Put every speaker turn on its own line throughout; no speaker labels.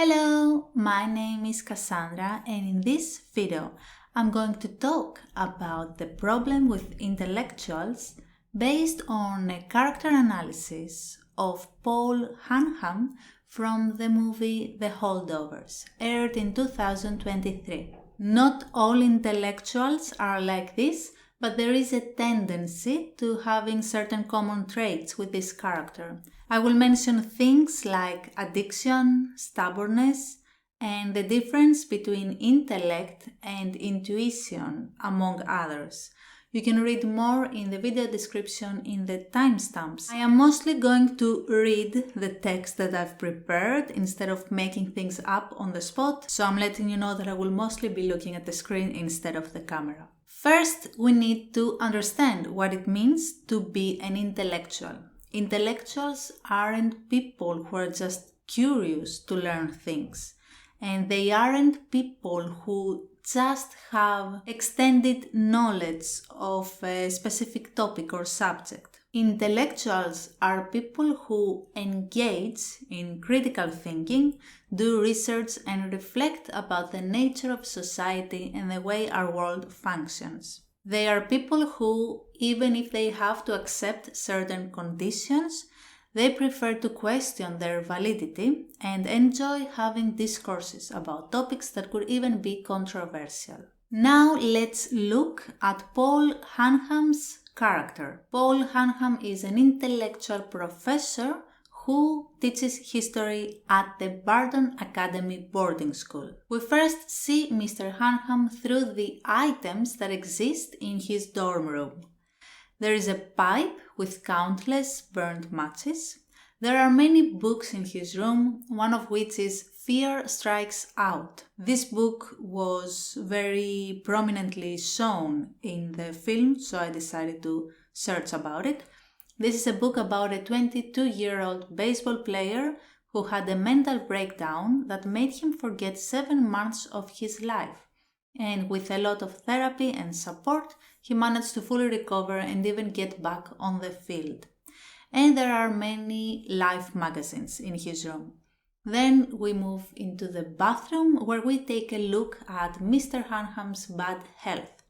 Hello, my name is Cassandra, and in this video I'm going to talk about the problem with intellectuals based on a character analysis of Paul Hunham from the movie The Holdovers, aired in 2023. Not all intellectuals are like this, but there is a tendency to having certain common traits with this character. I will mention things like addiction, stubbornness, and the difference between intellect and intuition, among others. You can read more in the video description in the timestamps. I am mostly going to read the text that I've prepared instead of making things up on the spot, so I'm letting you know that I will mostly be looking at the screen instead of the camera. First, we need to understand what it means to be an intellectual. Intellectuals aren't people who are just curious to learn things, and they aren't people who just have extended knowledge of a specific topic or subject. Intellectuals are people who engage in critical thinking, do research, and reflect about the nature of society and the way our world functions. They are people who, even if they have to accept certain conditions, they prefer to question their validity and enjoy having discourses about topics that could even be controversial. Now let's look at Paul Hunham's character. Paul Hunham is an intellectual professor who teaches history at the Barton Academy boarding school. We first see Mr. Hunham through the items that exist in his dorm room. There is a pipe with countless burnt matches. There are many books in his room, one of which is Fear Strikes Out. This book was very prominently shown in the film, so I decided to search about it. This is a book about a 22-year-old baseball player who had a mental breakdown that made him forget 7 months of his life. And with a lot of therapy and support, he managed to fully recover and even get back on the field. And there are many Life magazines in his room. Then we move into the bathroom where we take a look at Mr. Hunham's bad health.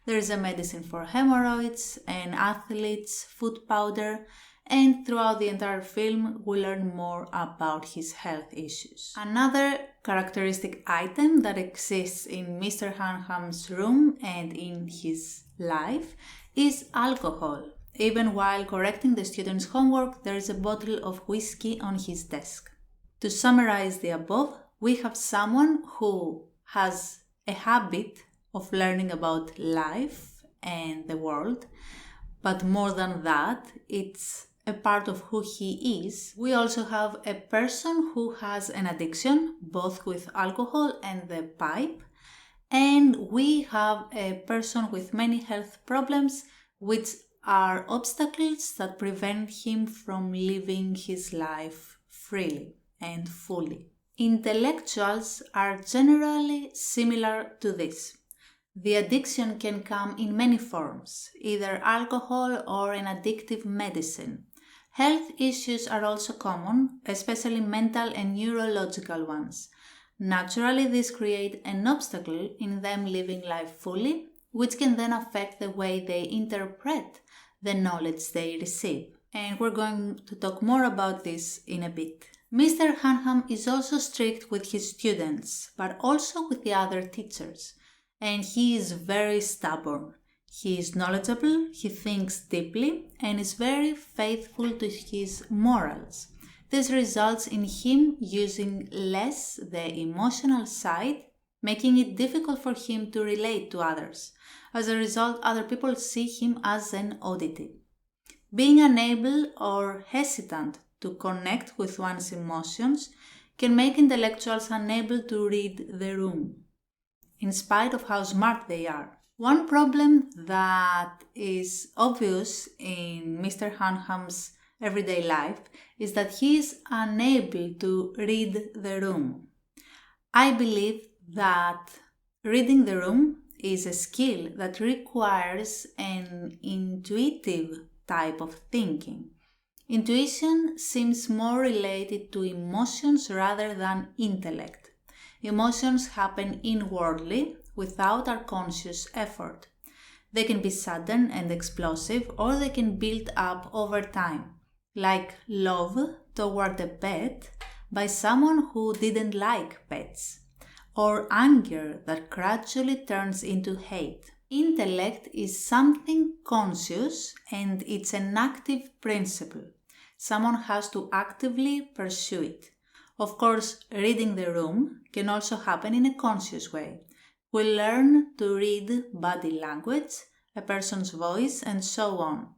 There is a medicine for hemorrhoids, an athlete's foot powder, and throughout the entire film we learn more about his health issues. Another characteristic item that exists in Mr. Hunham's room and in his life is alcohol. Even while correcting the students' homework, there is a bottle of whiskey on his desk. To summarize the above, we have someone who has a habit of learning about life and the world, but more than that, it's a part of who he is. We also have a person who has an addiction, both with alcohol and the pipe, and we have a person with many health problems, which are obstacles that prevent him from living his life freely and fully. Intellectuals are generally similar to this. The addiction can come in many forms, either alcohol or an addictive medicine. Health issues are also common, especially mental and neurological ones. Naturally, this creates an obstacle in them living life fully, which can then affect the way they interpret the knowledge they receive. And we're going to talk more about this in a bit. Mr. Hunham is also strict with his students, but also with the other teachers. And he is very stubborn. He is knowledgeable, he thinks deeply, and is very faithful to his morals. This results in him using less the emotional side, making it difficult for him to relate to others. As a result, other people see him as an oddity. Being unable or hesitant to connect with one's emotions can make intellectuals unable to read the room, in spite of how smart they are. One problem that is obvious in Mr. Hunham's everyday life is that he is unable to read the room. I believe that reading the room is a skill that requires an intuitive type of thinking. Intuition seems more related to emotions rather than intellect. Emotions happen inwardly without our conscious effort. They can be sudden and explosive, or they can build up over time, like love toward a pet by someone who didn't like pets, or anger that gradually turns into hate. Intellect is something conscious and it's an active principle. Someone has to actively pursue it. Of course, reading the room can also happen in a conscious way. We learn to read body language, a person's voice, and so on.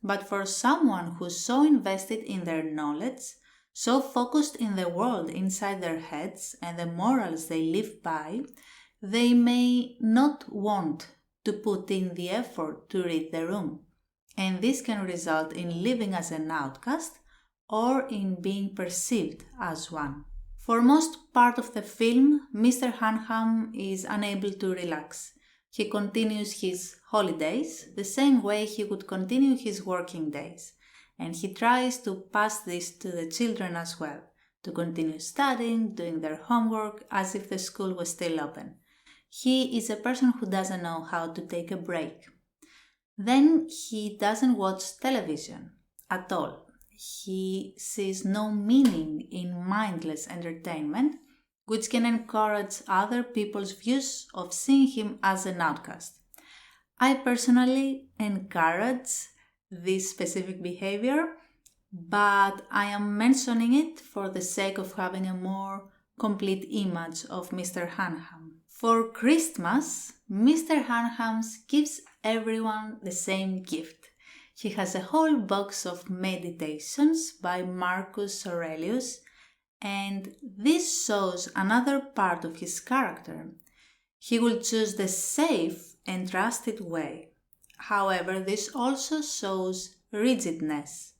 But for someone who's so invested in their knowledge, so focused in the world inside their heads and the morals they live by, they may not want to put in the effort to read the room. And this can result in living as an outcast or in being perceived as one. For most part of the film, Mr. Hunham is unable to relax. He continues his holidays the same way he would continue his working days, and he tries to pass this to the children as well, to continue studying, doing their homework as if the school was still open. He is a person who doesn't know how to take a break. Then he doesn't watch television at all. He sees no meaning in mindless entertainment, which can encourage other people's views of seeing him as an outcast. I personally encourage this specific behavior, but I am mentioning it for the sake of having a more complete image of Mr. Hunham. For Christmas, Mr. Hunham gives everyone the same gift. He has a whole box of meditations by Marcus Aurelius, and this shows another part of his character. He will choose the safe and trusted way. However, this also shows rigidness.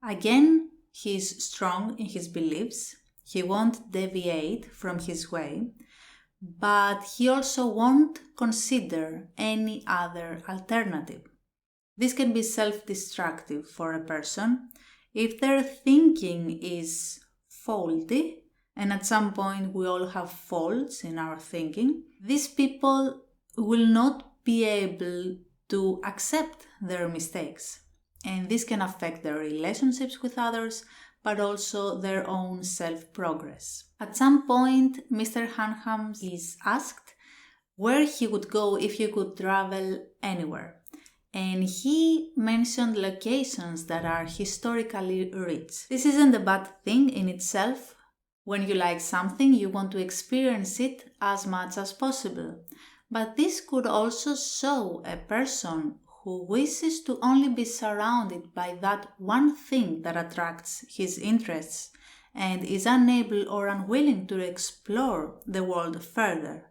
Again, he is strong in his beliefs. He won't deviate from his way, but he also won't consider any other alternative. This can be self-destructive for a person if their thinking is faulty, and at some point we all have faults in our thinking. These people will not be able to accept their mistakes, and this can affect their relationships with others, but also their own self-progress. At some point, Mr. Hunham is asked where he would go if he could travel anywhere. And he mentioned locations that are historically rich. This isn't a bad thing in itself. When you like something, you want to experience it as much as possible. But this could also show a person who wishes to only be surrounded by that one thing that attracts his interests and is unable or unwilling to explore the world further.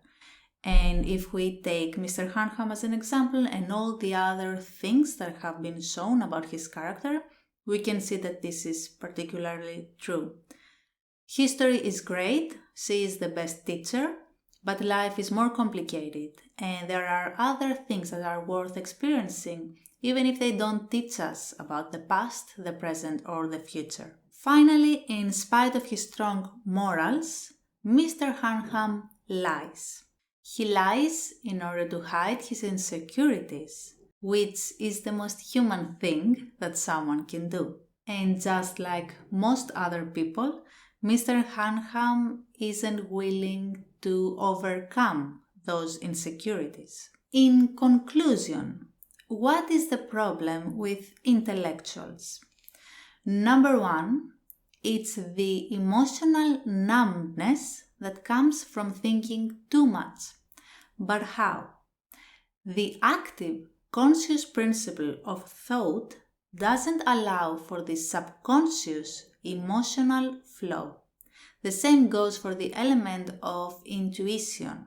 And if we take Mr. Hunham as an example and all the other things that have been shown about his character, we can see that this is particularly true. History is great, she is the best teacher, but life is more complicated and there are other things that are worth experiencing, even if they don't teach us about the past, the present, or the future. Finally, in spite of his strong morals, Mr. Hunham lies. He lies in order to hide his insecurities, which is the most human thing that someone can do. And just like most other people, Mr. Hunham isn't willing to overcome those insecurities. In conclusion, what is the problem with intellectuals? Number one, it's the emotional numbness that comes from thinking too much. But how? The active, conscious principle of thought doesn't allow for the subconscious emotional flow. The same goes for the element of intuition.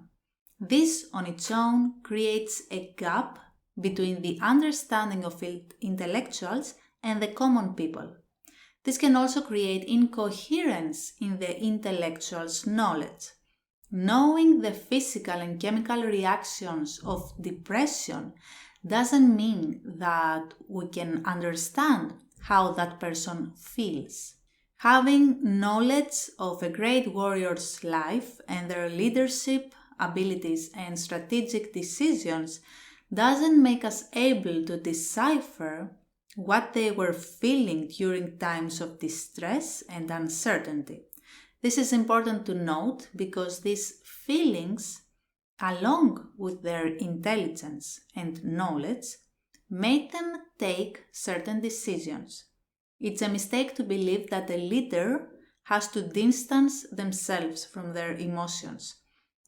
This on its own creates a gap between the understanding of intellectuals and the common people. This can also create incoherence in the intellectual's knowledge. Knowing the physical and chemical reactions of depression doesn't mean that we can understand how that person feels. Having knowledge of a great warrior's life and their leadership abilities and strategic decisions doesn't make us able to decipher what they were feeling during times of distress and uncertainty. This is important to note because these feelings, along with their intelligence and knowledge, made them take certain decisions. It's a mistake to believe that a leader has to distance themselves from their emotions.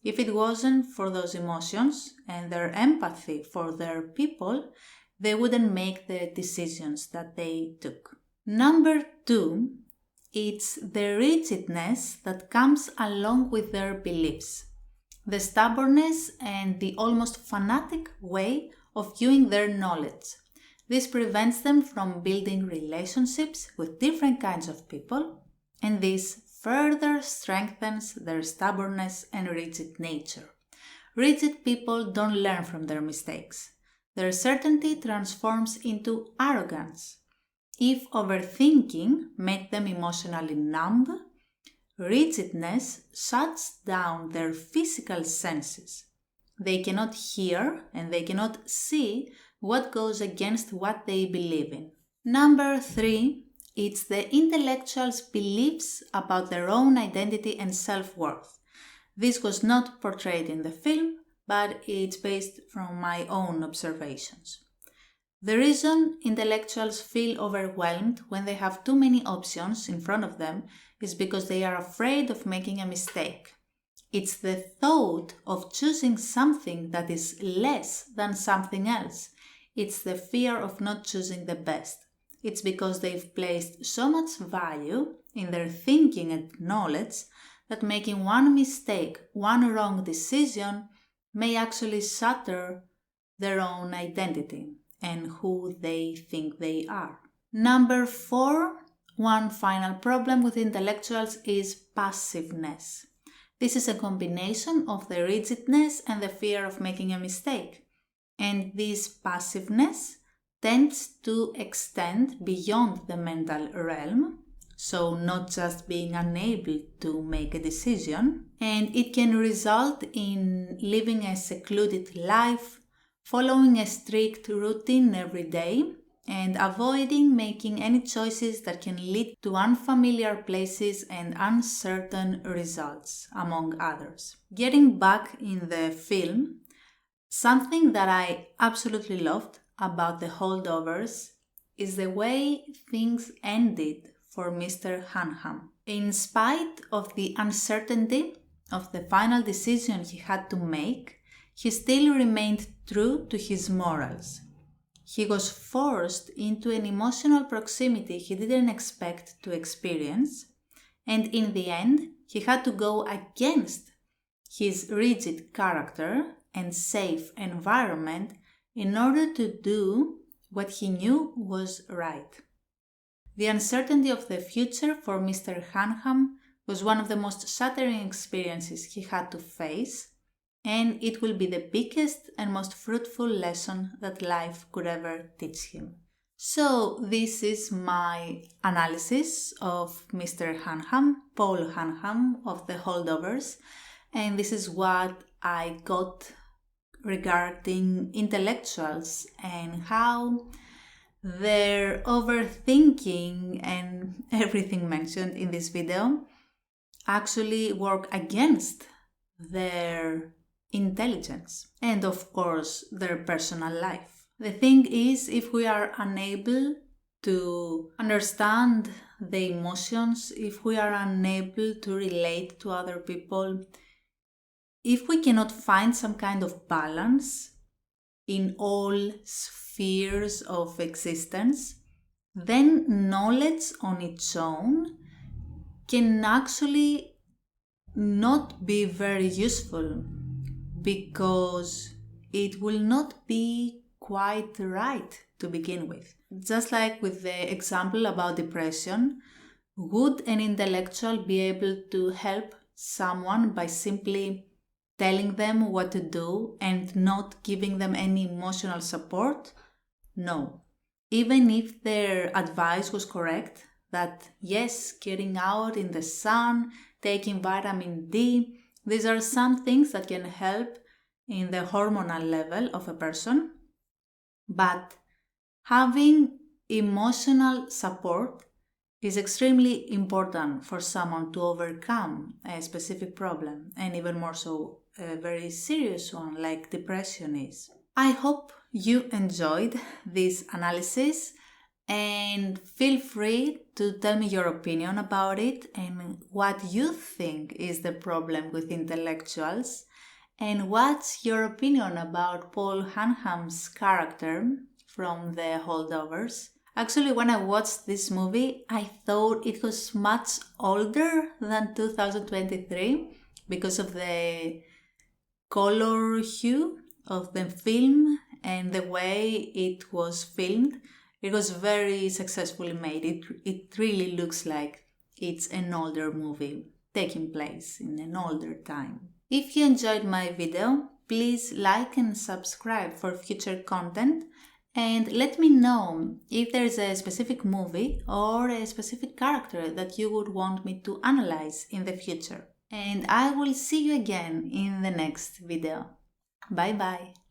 If it wasn't for those emotions and their empathy for their people, they wouldn't make the decisions that they took. Number 2, it's the rigidness that comes along with their beliefs, the stubbornness and the almost fanatic way of viewing their knowledge. This prevents them from building relationships with different kinds of people, and this further strengthens their stubbornness and rigid nature. Rigid people don't learn from their mistakes. Their certainty transforms into arrogance. If overthinking makes them emotionally numb, rigidness shuts down their physical senses. They cannot hear and they cannot see what goes against what they believe in. Number 3, it's the intellectuals' beliefs about their own identity and self-worth. This was not portrayed in the film, but it's based from my own observations. The reason intellectuals feel overwhelmed when they have too many options in front of them is because they are afraid of making a mistake. It's the thought of choosing something that is less than something else. It's the fear of not choosing the best. It's because they've placed so much value in their thinking and knowledge that making one mistake, one wrong decision may actually shatter their own identity and who they think they are. Number 4, one final problem with intellectuals is passiveness. This is a combination of the rigidness and the fear of making a mistake. And this passiveness tends to extend beyond the mental realm, so not just being unable to make a decision, and it can result in living a secluded life, following a strict routine every day, and avoiding making any choices that can lead to unfamiliar places and uncertain results, among others. Getting back in the film, something that I absolutely loved about the Holdovers is the way things ended for Mr. Hunham. In spite of the uncertainty of the final decision he had to make, he still remained true to his morals. He was forced into an emotional proximity he didn't expect to experience, and in the end, he had to go against his rigid character and safe environment in order to do what he knew was right. The uncertainty of the future for Mr. Hunham was one of the most shattering experiences he had to face, and it will be the biggest and most fruitful lesson that life could ever teach him. So this is my analysis of Mr. Hunham, Paul Hunham of the Holdovers, and this is what I got regarding intellectuals and how their overthinking and everything mentioned in this video actually work against their intelligence and of course their personal life. The thing is, if we are unable to understand the emotions, if we are unable to relate to other people, if we cannot find some kind of balance in all spheres of existence, then knowledge on its own can actually not be very useful because it will not be quite right to begin with. Just like with the example about depression, would an intellectual be able to help someone by simply telling them what to do and not giving them any emotional support? No. even if their advice was correct, that yes, getting out in the sun, taking vitamin D, these are some things that can help in the hormonal level of a person. But having emotional support is extremely important for someone to overcome a specific problem, and even more so a very serious one like depression is. I hope you enjoyed this analysis, and feel free to tell me your opinion about it and what you think is the problem with intellectuals, and what's your opinion about Paul Hunham's character from the Holdovers. Actually, when I watched this movie, I thought it was much older than 2023 because of the color hue of the film and the way it was filmed. It was very successfully made. It really looks like it's an older movie taking place in an older time. If you enjoyed my video, please like and subscribe for future content, and let me know if there's a specific movie or a specific character that you would want me to analyze in the future. And I will see you again in the next video. Bye bye!